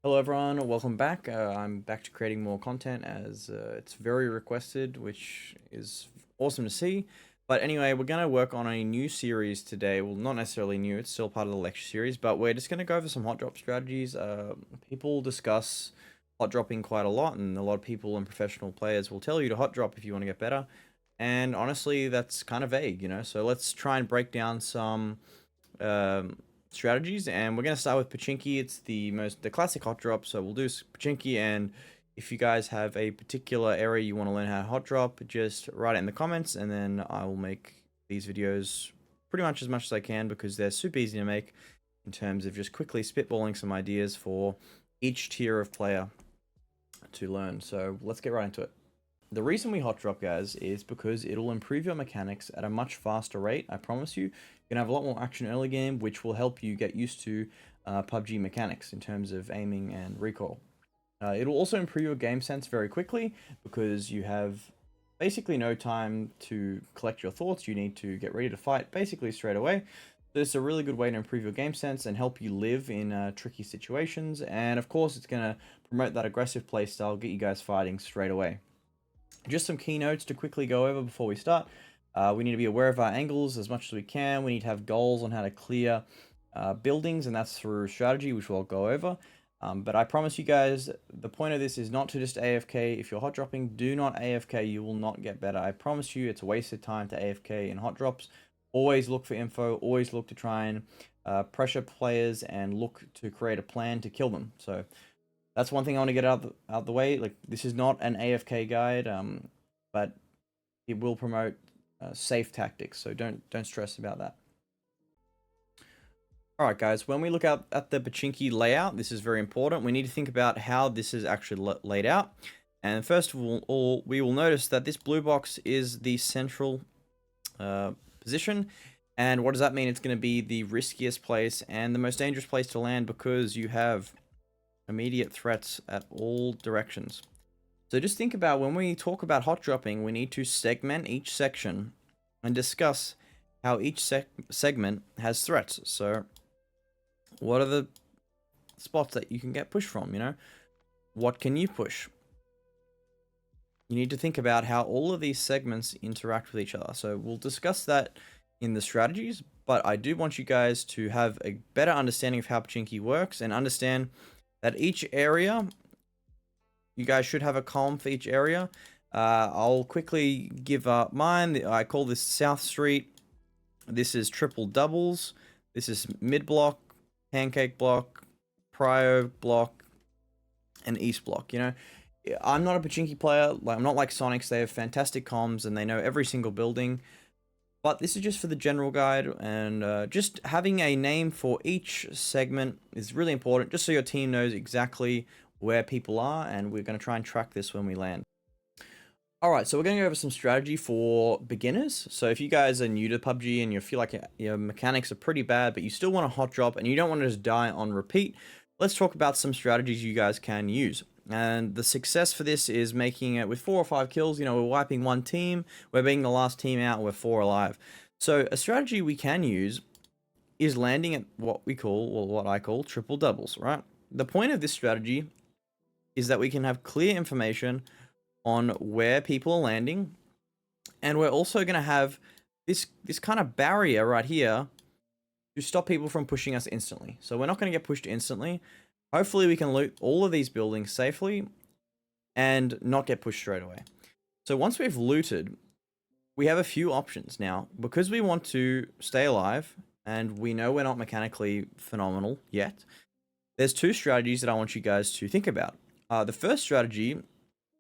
Hello everyone, welcome back. I'm back to creating more content as it's very requested, which is awesome to see. But anyway, we're going to work on a new series today. Well, not necessarily new, it's still part of the lecture series, but we're just going to go over some hot drop strategies. People discuss hot dropping quite a lot, and a lot of people and professional players will tell you to hot drop if you want to get better. And honestly, that's kind of vague, you know? So let's try and break down some um, strategies, and we're gonna start with Pochinki. It's the classic hot drop, so we'll do Pochinki. And if you guys have a particular area you want to learn how to hot drop, just write it in the comments, and then I will make these videos pretty much as I can because they're super easy to make in terms of just quickly spitballing some ideas for each tier of player to learn. So let's get right into it. The reason we hot drop, guys, is because it'll improve your mechanics at a much faster rate. I promise you. You can have a lot more action early game, which will help you get used to PUBG mechanics in terms of aiming and recoil. It'll also improve your game sense very quickly because you have basically no time to collect your thoughts. You need to get ready to fight basically straight away. So it's a really good way to improve your game sense and help you live in tricky situations. And of course, it's going to promote that aggressive playstyle, get you guys fighting straight away. Just some keynotes to quickly go over before we start. We need to be aware of our angles as much as we can. We need to have goals on how to clear buildings, and that's through strategy, which we'll go over. But I promise you guys, the point of this is not to just AFK. If you're hot dropping, do not AFK. You will not get better. I promise you, it's a wasted time to AFK in hot drops. Always look for info. Always look to try and pressure players and look to create a plan to kill them. So that's one thing I want to get out the way. Like, this is not an AFK guide, but it will promote safe tactics. So don't stress about that. All right, guys. When we look at the Pochinki layout, this is very important. We need to think about how this is actually laid out. And first of all, we will notice that this blue box is the central position. And what does that mean? It's going to be the riskiest place and the most dangerous place to land because you have immediate threats at all directions. So just think about when we talk about hot dropping, we need to segment each section and discuss how each segment has threats. So what are the spots that you can get pushed from, you know? What can you push? You need to think about how all of these segments interact with each other. So we'll discuss that in the strategies, but I do want you guys to have a better understanding of how Pochinki works and understand that each area, you guys should have a column for each area. I'll quickly give up mine. I call this South Street. This is triple doubles. This is mid block, pancake block, prio block, and east block. You know, I'm not a Pochinki player. I'm not like Sonics. They have fantastic comms and they know every single building. But this is just for the general guide, and just having a name for each segment is really important, just so your team knows exactly where people are, and we're going to try and track this when we land. Alright, so we're going to go over some strategy for beginners. So if you guys are new to PUBG and you feel like your mechanics are pretty bad, but you still want to hot drop and you don't want to just die on repeat, let's talk about some strategies you guys can use. And the success for this is making it with 4 or 5 kills. You know, we're wiping one team, we're being the last team out, we're 4 alive. So a strategy we can use is landing at what we call, or what I call, triple doubles, right? The point of this strategy is that we can have clear information on where people are landing, and we're also going to have this kind of barrier right here to stop people from pushing us instantly. So we're not going to get pushed instantly. Hopefully we can loot all of these buildings safely and not get pushed straight away. So once we've looted, we have a few options now. Because we want to stay alive and we know we're not mechanically phenomenal yet, there's 2 strategies that I want you guys to think about. The first strategy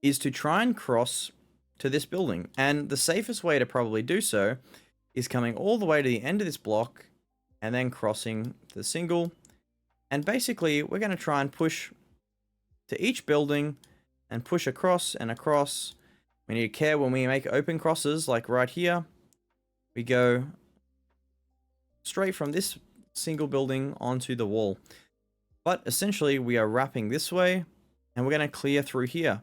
is to try and cross to this building. And the safest way to probably do so is coming all the way to the end of this block and then crossing the single. And basically, we're going to try and push to each building and push across and across. We need to care when we make open crosses, like right here. We go straight from this single building onto the wall. But essentially, we are wrapping this way, and we're going to clear through here.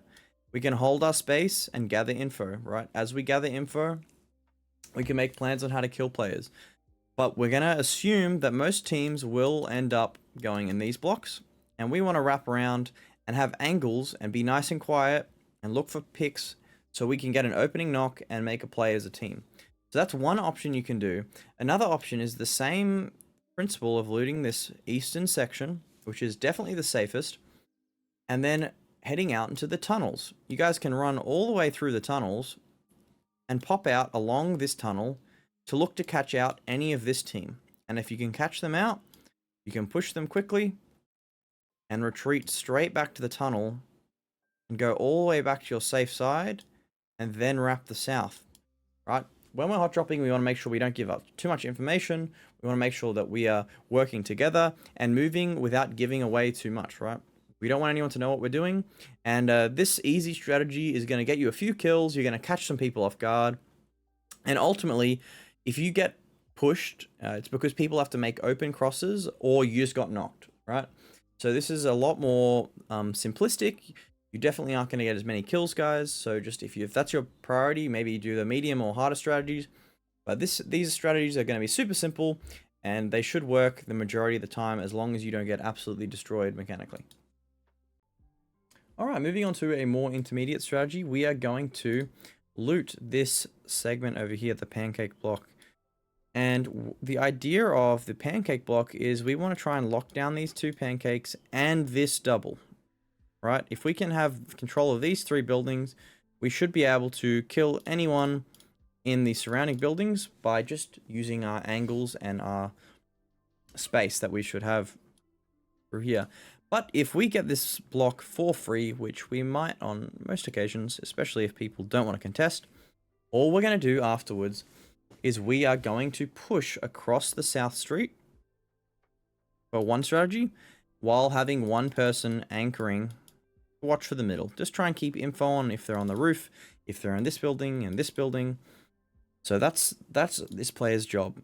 We can hold our space and gather info, right? As we gather info, we can make plans on how to kill players. But we're going to assume that most teams will end up going in these blocks and we want to wrap around and have angles and be nice and quiet and look for picks so we can get an opening knock and make a play as a team. So that's one option you can do. Another option is the same principle of looting this eastern section, which is definitely the safest, and then heading out into the tunnels. You guys can run all the way through the tunnels and pop out along this tunnel to look to catch out any of this team. And if you can catch them out, you can push them quickly and retreat straight back to the tunnel and go all the way back to your safe side and then wrap the south, right? When we're hot dropping, we want to make sure we don't give up too much information. We want to make sure that we are working together and moving without giving away too much, right? We don't want anyone to know what we're doing. And this easy strategy is going to get you a few kills. You're going to catch some people off guard. And ultimately, if you get pushed, it's because people have to make open crosses or you just got knocked, right? So this is a lot more simplistic. You definitely aren't going to get as many kills, guys. So just if that's your priority, maybe do the medium or harder strategies. But these strategies are going to be super simple, and they should work the majority of the time as long as you don't get absolutely destroyed mechanically. All right, moving on to a more intermediate strategy, we are going to loot this segment over here, the pancake block. And the idea of the pancake block is we want to try and lock down these two pancakes and this double. Right? If we can have control of these three buildings, we should be able to kill anyone in the surrounding buildings by just using our angles and our space that we should have through here. But if we get this block for free, which we might on most occasions, especially if people don't want to contest, all we're going to do afterwards is we are going to push across the South Street for one strategy while having one person anchoring. Watch for the middle. Just try and keep info on if they're on the roof, if they're in this building and this building. So that's this player's job.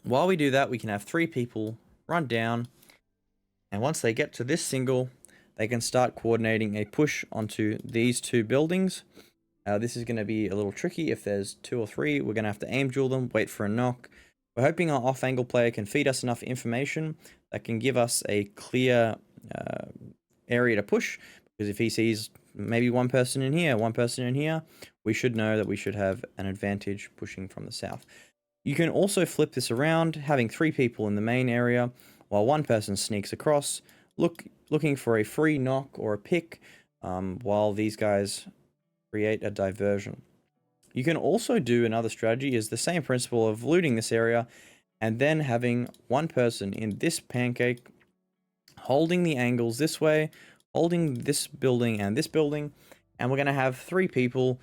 While we do that, we can have three people run down, and once they get to this single, they can start coordinating a push onto these two buildings. This is going to be a little tricky. If there's two or three, we're going to have to aim duel them, wait for a knock. We're hoping our off-angle player can feed us enough information that can give us a clear area to push, because if he sees maybe one person in here, one person in here, we should know that we should have an advantage pushing from the south. You can also flip this around, having three people in the main area while one person sneaks across, looking for a free knock or a pick, while these guys create a diversion. You can also do another strategy, is the same principle of looting this area and then having one person in this pancake holding the angles this way, holding this building, and we're going to have three people.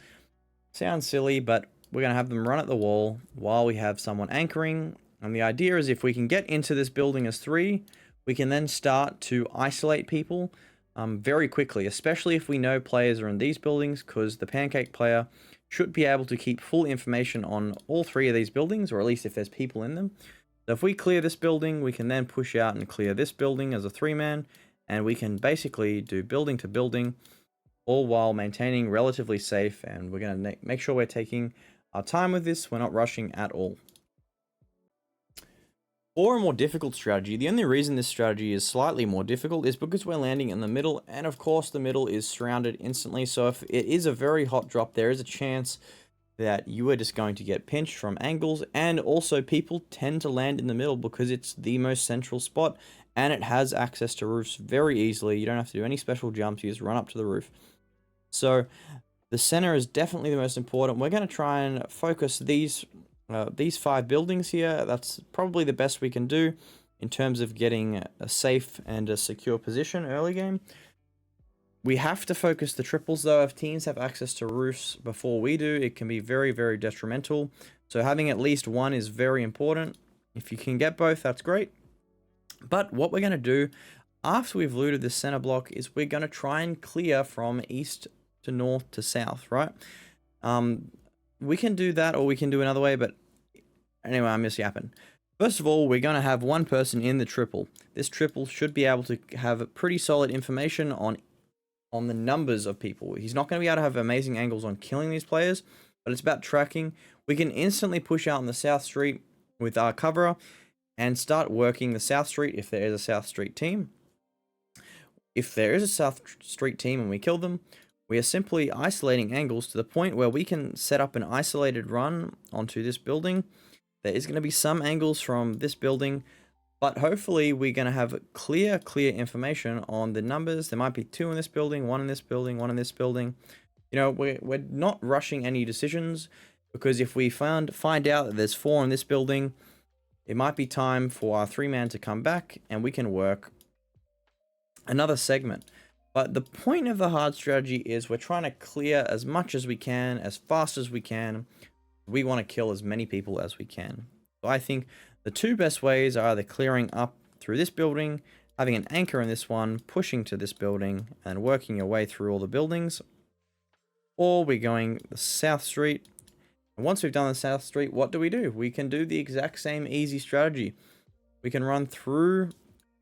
Sounds silly, but we're going to have them run at the wall while we have someone anchoring. And the idea is if we can get into this building as three, we can then start to isolate people very quickly, especially if we know players are in these buildings, because the pancake player should be able to keep full information on all three of these buildings, or at least if there's people in them. So if we clear this building, we can then push out and clear this building as a three-man, and we can basically do building to building, all while maintaining relatively safe, and we're going to make sure we're taking our time with this. We're not rushing at all. Or a more difficult strategy. The only reason this strategy is slightly more difficult is because we're landing in the middle, and of course the middle is surrounded instantly, so if it is a very hot drop, there is a chance that you are just going to get pinched from angles, and also people tend to land in the middle because it's the most central spot and it has access to roofs very easily. You don't have to do any special jumps, you just run up to the roof. So the center is definitely the most important. We're going to try and focus these 5 buildings here. That's probably the best we can do in terms of getting a safe and a secure position early game. We have to focus the triples, though. If teams have access to roofs before we do, it can be very, very detrimental. So having at least one is very important. If you can get both, that's great. But what we're going to do after we've looted this center block is we're going to try and clear from east to north to south, right? We can do that, or we can do another way, but anyway, I'm just yapping. First of all, we're going to have one person in the triple. This triple should be able to have pretty solid information on the numbers of people. He's not going to be able to have amazing angles on killing these players, but it's about tracking. We can instantly push out on the South Street with our coverer. and start working the South Street if there is a South Street team. If there is a South Street team and we kill them, we are simply isolating angles to the point where we can set up an isolated run onto this building. There is going to be some angles from this building, but hopefully we're going to have clear information on the numbers. There might be 2 in this building, 1 in this building, 1 in this building. You know, we're not rushing any decisions, because if we find out that there's 4 in this building, it might be time for our 3-man to come back and we can work another segment. But the point of the hard strategy is we're trying to clear as much as we can, as fast as we can. We want to kill as many people as we can. So I think the 2 best ways are either clearing up through this building, having an anchor in this one, pushing to this building, and working your way through all the buildings. Or we're going the South Street. And once we've done the South Street, what do? We can do the exact same easy strategy. We can run through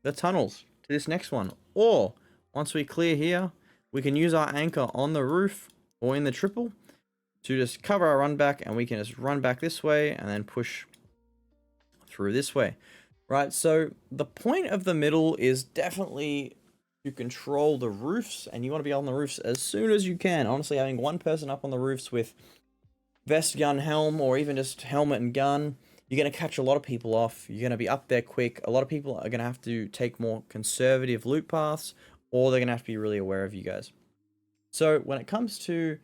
the tunnels to this next one. Or once we clear here, we can use our anchor on the roof or in the triple to just cover our run back, and we can just run back this way and then push through this way. Right, so the point of the middle is definitely to control the roofs, and you want to be on the roofs as soon as you can. Honestly, having 1 person up on the roofs with vest, gun, helm, or even just helmet and gun, you're going to catch a lot of people off. You're going to be up there quick. A lot of people are going to have to take more conservative loot paths, or they're going to have to be really aware of you guys. So when it comes to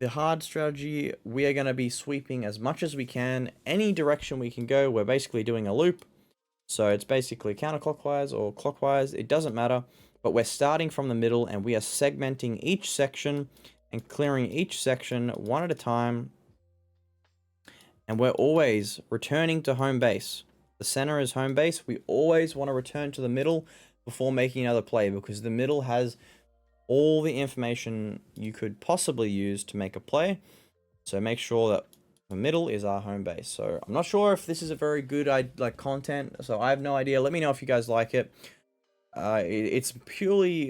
the hard strategy, we are going to be sweeping as much as we can. Any direction we can go, we're basically doing a loop. So it's basically counterclockwise or clockwise, it doesn't matter. But we're starting from the middle, and we are segmenting each section and clearing each section one at a time. And we're always returning to home base. The center is home base. We always want to return to the middle before making another play, because the middle has all the information you could possibly use to make a play. So make sure that the middle is our home base. So I'm not sure if this is a very good content, so I have no idea. Let me know if you guys like it. It's purely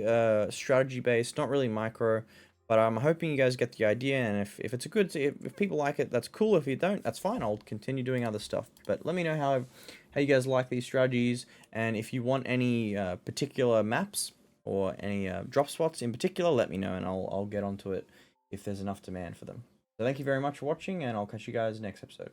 strategy based, not really micro, but I'm hoping you guys get the idea. And if it's a good, if people like it, that's cool. If you don't, that's fine. I'll continue doing other stuff. But let me know how you guys like these strategies, and if you want any particular maps or any drop spots in particular, let me know, and I'll get onto it if there's enough demand for them. So thank you very much for watching, and I'll catch you guys next episode.